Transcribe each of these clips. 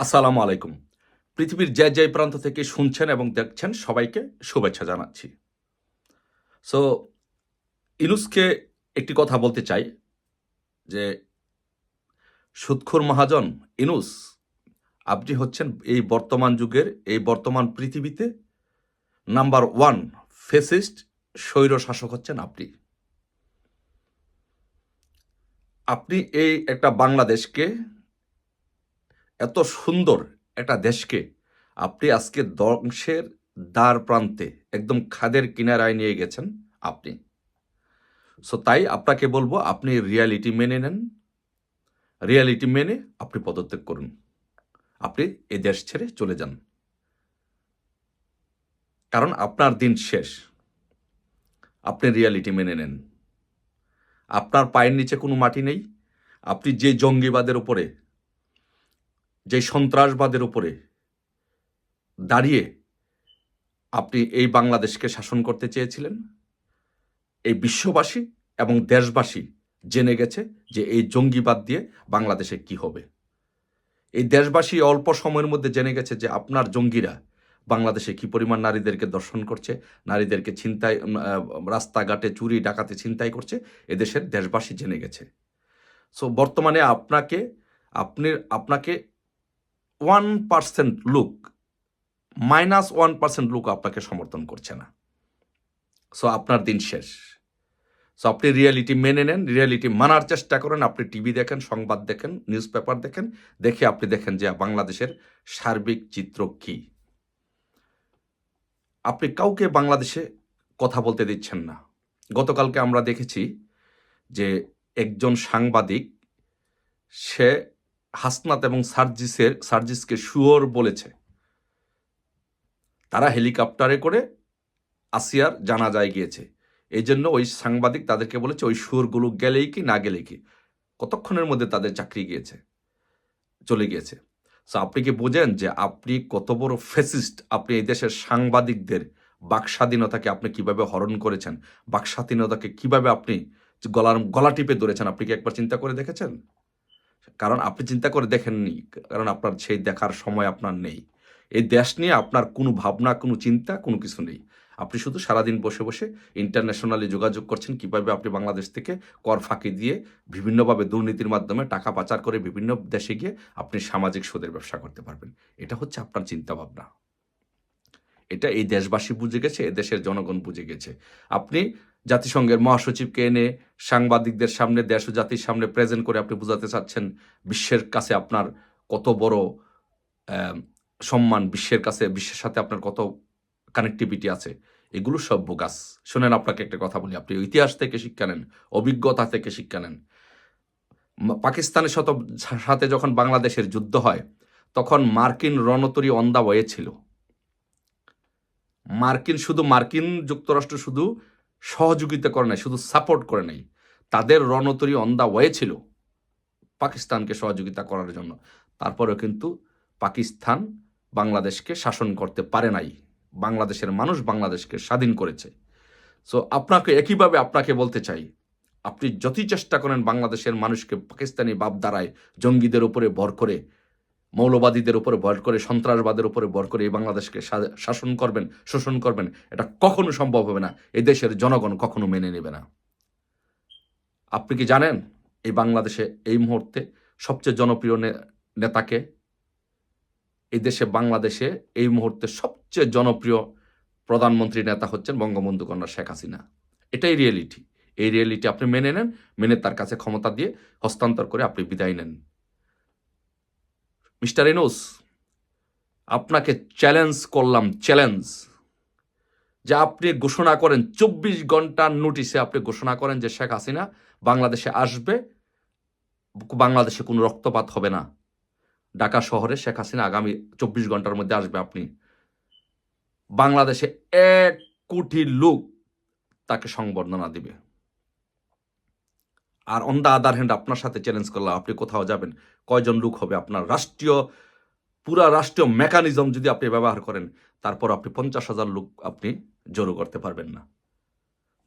আসসালামু আলাইকুম। পৃথিবীর যে প্রান্ত থেকে শুনছেন এবং দেখছেন সবাইকে শুভেচ্ছা জানাচ্ছি। সো ইউনুসকে একটি কথা বলতে চাই যে, সুদখোর মহাজন ইউনুস, আপনি হচ্ছেন এই বর্তমান যুগের, এই বর্তমান পৃথিবীতে নাম্বার 1 ফ্যাসিস্ট স্বৈরশাসক হচ্ছেন আপনি। আপনি এই একটা বাংলাদেশকে, এত সুন্দর একটা দেশকে আপনি আজকে ধ্বংসের দ্বার প্রান্তে, একদম খাদের কিনারায় নিয়ে গেছেন আপনি। সো তাই আপনাকে বলবো, আপনি রিয়ালিটি মেনে নেন। রিয়ালিটি মেনে আপনি পদত্যাগ করুন। আপনি এই দেশ ছেড়ে চলে যান। কারণ আপনার দিন শেষ। আপনি রিয়ালিটি মেনে নেন। আপনার পায়ের নিচে কোনো মাটি নেই। আপনি যে জঙ্গিবাদের উপরে, যে সন্ত্রাসবাদের উপরে দাঁড়িয়ে আপনি এই বাংলাদেশকে শাসন করতে চেয়েছিলেন, এই বিশ্ববাসী এবং দেশবাসী জেনে গেছে যে এই জঙ্গিবাদ দিয়ে বাংলাদেশে কি হবে। এই দেশবাসী অল্প সময়ের মধ্যে জেনে গেছে যে আপনার জঙ্গিরা বাংলাদেশে কি পরিমাণ নারীদেরকে দর্শন করছে, নারীদেরকে ছিনতাই, রাস্তাঘাটে চুরি ডাকাতি ছিনতাই করছে। এদেশের দেশবাসী জেনে গেছে। সো বর্তমানে আপনাকে 1% লোক, -1% লোক আপনাকে সমর্থন করছে না। সো আপনার দিন শেষ। সো আপনি রিয়ালিটি মেনে নেন, রিয়ালিটি মানার চেষ্টা করেন। আপনি টিভি দেখেন, সংবাদ দেখেন, নিউজ পেপার দেখেন, দেখে আপনি দেখেন যে বাংলাদেশের সার্বিক চিত্র কী। আপনি কাউকে বাংলাদেশে কথা বলতে দিচ্ছেন না। গতকালকে আমরা দেখেছি যে একজন সাংবাদিক, সে হাসনাত এবং সার্জিসকে শুয়োর বলেছে। তারা হেলিকপ্টারে করে আসিয়ার জানাজায় গিয়েছে। এই জন্য ওই সাংবাদিক তাদেরকে বলেছে ওই শুয়োরগুলো গেলেই কি না গেলেই কি। কতক্ষণের মধ্যে তাদের চাকরি চলে গিয়েছে। সো আপনি কি বোঝেন যে আপনি কত বড় ফ্যাসিস্ট? আপনি এই দেশের সাংবাদিকদের বাক স্বাধীনতাকে আপনি কিভাবে হরণ করেছেন? বাক স্বাধীনতাকে কিভাবে আপনি গলা টিপে ধরেছেন? আপনি কি একবার চিন্তা করে দেখেছেন? কারণ আপনি চিন্তা করে দেখেননি। কারণ আপনার সেই দেখার সময় আপনার নেই। এই দেশ নিয়ে আপনার কোনো ভাবনা, কোনো চিন্তা, কোনো কিছু নেই। আপনি শুধু সারাদিন বসে, বসে ইন্টারন্যাশনালি যোগাযোগ করছেন কিভাবে আপনি বাংলাদেশ থেকে কর ফাঁকি দিয়ে বিভিন্নভাবে দুর্নীতির মাধ্যমে টাকা পাচার করে বিভিন্ন দেশে গিয়ে আপনি সামাজিক সুদের ব্যবসা করতে পারবেন। এটা হচ্ছে আপনার চিন্তাভাবনা। এটা এই দেশবাসী বুঝে গেছে, এ দেশের জনগণ বুঝে গেছে। আপনি জাতিসংঘের মহাসচিবকে এনে সাংবাদিকদের সামনে, দেশ ও জাতির সামনে প্রেজেন্ট করে আপনি বুঝাতে চাচ্ছেন বিশ্বের কাছে আপনার কত বড় অ্যা সম্মান, বিশ্বের সাথে আপনার কত কানেক্টিভিটি আছে। এগুলো সব বোগাস। শোনেন, আপনাকে একটা কথা বলি। আপনি ইতিহাস থেকে শিক্ষা নেন, অভিজ্ঞতা থেকে শিক্ষা নেন। পাকিস্তানের সাথে যখন বাংলাদেশের যুদ্ধ হয়, তখন মার্কিন রণতরী অন দ্যা ওয়ে ছিল। মার্কিন যুক্তরাষ্ট্র শুধু সহযোগিতা করে নাই, শুধু সাপোর্ট করে নাই। তাদের রণতরী অন দ্যা ওয়ে ছিল পাকিস্তানকে সহযোগিতা করার জন্য। তারপরেও কিন্তু পাকিস্তান বাংলাদেশকে শাসন করতে পারে নাই। বাংলাদেশের মানুষ বাংলাদেশকে স্বাধীন করেছে। সো একইভাবে আপনাকে বলতে চাই, আপনি যতই চেষ্টা করেন বাংলাদেশের মানুষকে পাকিস্তানি ভাবধারায় জঙ্গিদের উপরে ভর করে, মৌলবাদীদের উপরে ভর করে, সন্ত্রাসবাদের উপরে ভর করে এই বাংলাদেশকে শাসন করবেন, শোষণ করবেন, এটা কখনো সম্ভব হবে না। এই দেশের জনগণ কখনো মেনে নেবে না। আপনি কি জানেন এই বাংলাদেশে এই মুহূর্তে সবচেয়ে জনপ্রিয় নেতাকে? এই দেশে, বাংলাদেশে এই মুহূর্তে সবচেয়ে জনপ্রিয় প্রধানমন্ত্রী নেতা হচ্ছেন বঙ্গবন্ধু কন্যা শেখ হাসিনা। এটাই রিয়েলিটি। এই রিয়েলিটি আপনি মেনে নেন, মেনে তার কাছে ক্ষমতা দিয়ে হস্তান্তর করে আপনি বিদায় নেন। মিস্টার ইউনূস, আপনাকে চ্যালেঞ্জ করলাম, চ্যালেঞ্জ, যে আপনি ঘোষণা করেন ২৪ ঘন্টার নোটিশে আপনি ঘোষণা করেন যে শেখ হাসিনা বাংলাদেশে আসবে, বাংলাদেশে কোনো রক্তপাত হবে না। ঢাকা শহরে শেখ হাসিনা আগামী ২৪ ঘন্টার মধ্যে আসবে। আপনি বাংলাদেশে ১ কোটি লোক তাকে সংবর্ধনা দিবে। আর অন দ্য আদার হ্যান্ড আপনার সাথে চ্যালেঞ্জ করলাম, আপনি কোথাও যাবেন, কয়জন লোক হবে? আপনার পুরা রাষ্ট্রীয় মেকানিজম যদি আপনি ব্যবহার করেন, তারপর আপনি ৫০,০০০ লোক আপনি জড়ো করতে পারবেন না।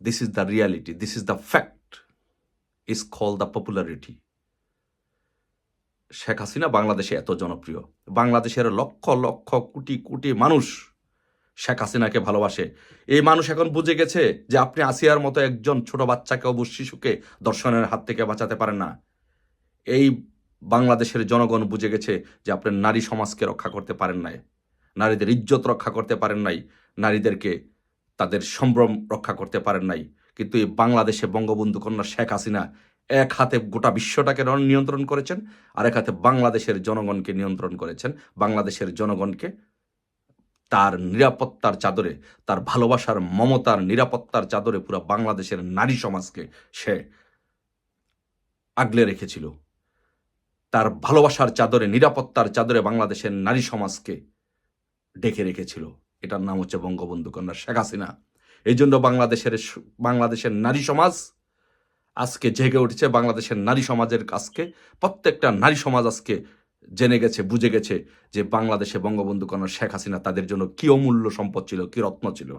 This is the reality, this is the fact, is called the popularity. Sheikh Hasina বাংলাদেশে এত জনপ্রিয়। বাংলাদেশের লক্ষ লক্ষ কোটি কোটি মানুষ শেখ হাসিনাকে ভালোবাসে। এই মানুষ এখন বুঝে গেছে যে আপনি আসিয়ার মতো একজন ছোট বাচ্চাকে অবুজ শিশুকে ধর্ষণের হাত থেকে বাঁচাতে পারেন না। এই বাংলাদেশের জনগণ বুঝে গেছে যে আপনি নারী সমাজকে রক্ষা করতে পারেন নাই, নারীদের ইজ্জত রক্ষা করতে পারেন নাই, নারীদেরকে তাদের সম্ভ্রম রক্ষা করতে পারেন নাই। কিন্তু এই বাংলাদেশে বঙ্গবন্ধু কন্যা শেখ হাসিনা এক হাতে গোটা বিশ্বটাকে নিয়ন্ত্রণ করেছেন, আর এক হাতে বাংলাদেশের জনগণকে নিয়ন্ত্রণ করেছেন। বাংলাদেশের জনগণকে তার নিরাপত্তার চাদরে, তার ভালোবাসার মমতার নিরাপত্তার চাদরে পুরো বাংলাদেশের নারী সমাজকে সে আগলে রেখেছিল। তার ভালোবাসার চাদরে, নিরাপত্তার চাদরে বাংলাদেশের নারী সমাজকে ডেকে রেখেছিল। এটার নাম হচ্ছে বঙ্গবন্ধু কন্যা শেখ হাসিনা। এই জন্য বাংলাদেশের নারী সমাজ আজকে জেগে উঠেছে। বাংলাদেশের নারী সমাজের আজকে প্রত্যেকটা নারী সমাজ আজকে জেনে গেছে, বুঝে গেছে যে বাংলাদেশে বঙ্গবন্ধু কন্যা শেখ হাসিনা তাদের জন্য কি অমূল্য সম্পদ ছিল, কি রত্ন ছিল।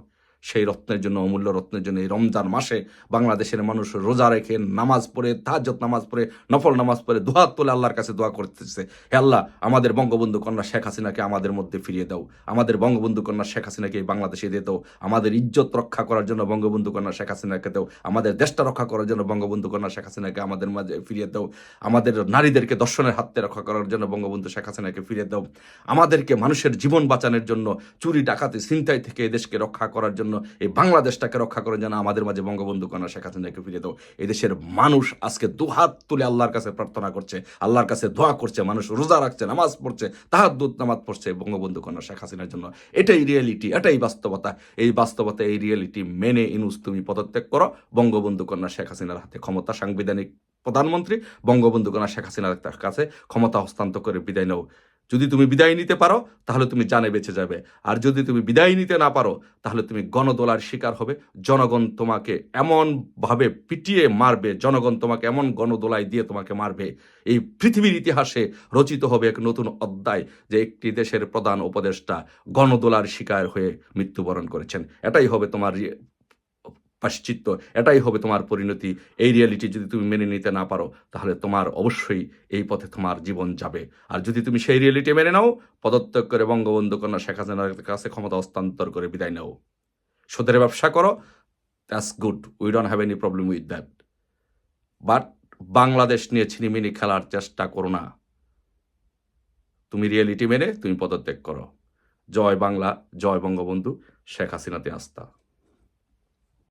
সেই রত্নের জন্য, অমূল্য রত্নের জন্য এই রমজান মাসে বাংলাদেশের মানুষ রোজা রেখে, নামাজ পড়ে, তাহাজ্জুদ নামাজ পড়ে, নফল নামাজ পড়ে দুহাত তুলে আল্লাহর কাছে দোয়া করতেছে, হে আল্লাহ, আমাদের বঙ্গবন্ধু কন্যা শেখ হাসিনাকে আমাদের মধ্যে ফিরিয়ে দাও, আমাদের বঙ্গবন্ধু কন্যা শেখ হাসিনাকে এই বাংলাদেশে দিয়ে দাও, আমাদের ইজ্জত রক্ষা করার জন্য বঙ্গবন্ধু কন্যা শেখ হাসিনাকে দাও, আমাদের দেশটা রক্ষা করার জন্য বঙ্গবন্ধু কন্যা শেখ হাসিনাকে আমাদের মাঝে ফিরিয়ে দাও, আমাদের নারীদেরকে দর্শনের হাত থেকে রক্ষা করার জন্য বঙ্গবন্ধু শেখ হাসিনাকে ফিরিয়ে দাও, আমাদেরকে মানুষের জীবন বাঁচানোর জন্য, চুরি ডাকাতি ছিনতাই থেকে এই দেশকে রক্ষা করার জন্য, এই বাংলাদেশটাকে রক্ষা করার জন্য আমাদের মাঝে বঙ্গবন্ধু কন্যা শেখ হাসিনাকে ফিরিয়ে দাও। এই দেশের মানুষ আজকে দুহাত তুলে আল্লাহর কাছে প্রার্থনা করছে, আল্লাহর কাছে দোয়া করছে, মানুষ রোজা রাখছে, নামাজ পড়ছে, তাহাজ্জুদ নামাজ পড়ছে বঙ্গবন্ধু কন্যা শেখ হাসিনার জন্য। এটাই রিয়েলিটি, এটাই বাস্তবতা। এই বাস্তবতা, এই রিয়েলিটি মেনে ইনুস তুমি পদত্যাগ করো। বঙ্গবন্ধু কন্যা শেখ হাসিনার হাতে ক্ষমতা, সাংবিধানিক প্রধানমন্ত্রী বঙ্গবন্ধু কন্যা শেখ হাসিনার কাছে ক্ষমতা হস্তান্তর করে বিদায় নাও। যদি তুমি বিদায় নিতে পারো তাহলে তুমি জানে বেঁচে যাবে, আর যদি তুমি বিদায় নিতে না পারো তাহলে তুমি গণদোলার শিকার হবে। জনগণ তোমাকে এমনভাবে পিটিয়ে মারবে, জনগণ তোমাকে এমন গণদোলায় দিয়ে তোমাকে মারবে, এই পৃথিবীর ইতিহাসে রচিত হবে এক নতুন অধ্যায় যে একটি দেশের প্রধান উপদেষ্টা গণদোলার শিকার হয়ে মৃত্যুবরণ করেছেন। এটাই হবে তোমার পাশ্চিত্য, এটাই হবে তোমার পরিণতি। এই রিয়েলিটি যদি তুমি মেনে নিতে না পারো তাহলে তোমার অবশ্যই এই পথে তোমার জীবন যাবে। আর যদি তুমি সেই রিয়েলিটি মেনে নাও, পদত্যাগ করে বঙ্গবন্ধু কন্যা শেখ হাসিনার কাছে ক্ষমতা হস্তান্তর করে বিদায় নাও, সুদের ব্যবসা করো, that's good, we don't have any problem with that. But Bangladesh নিয়ে ছিনিমিনি খেলার চেষ্টা করো না। তুমি রিয়েলিটি মেনে তুমি পদত্যাগ করো। জয় বাংলা, জয় বঙ্গবন্ধু শেখ হাসিনাতে আস্থা।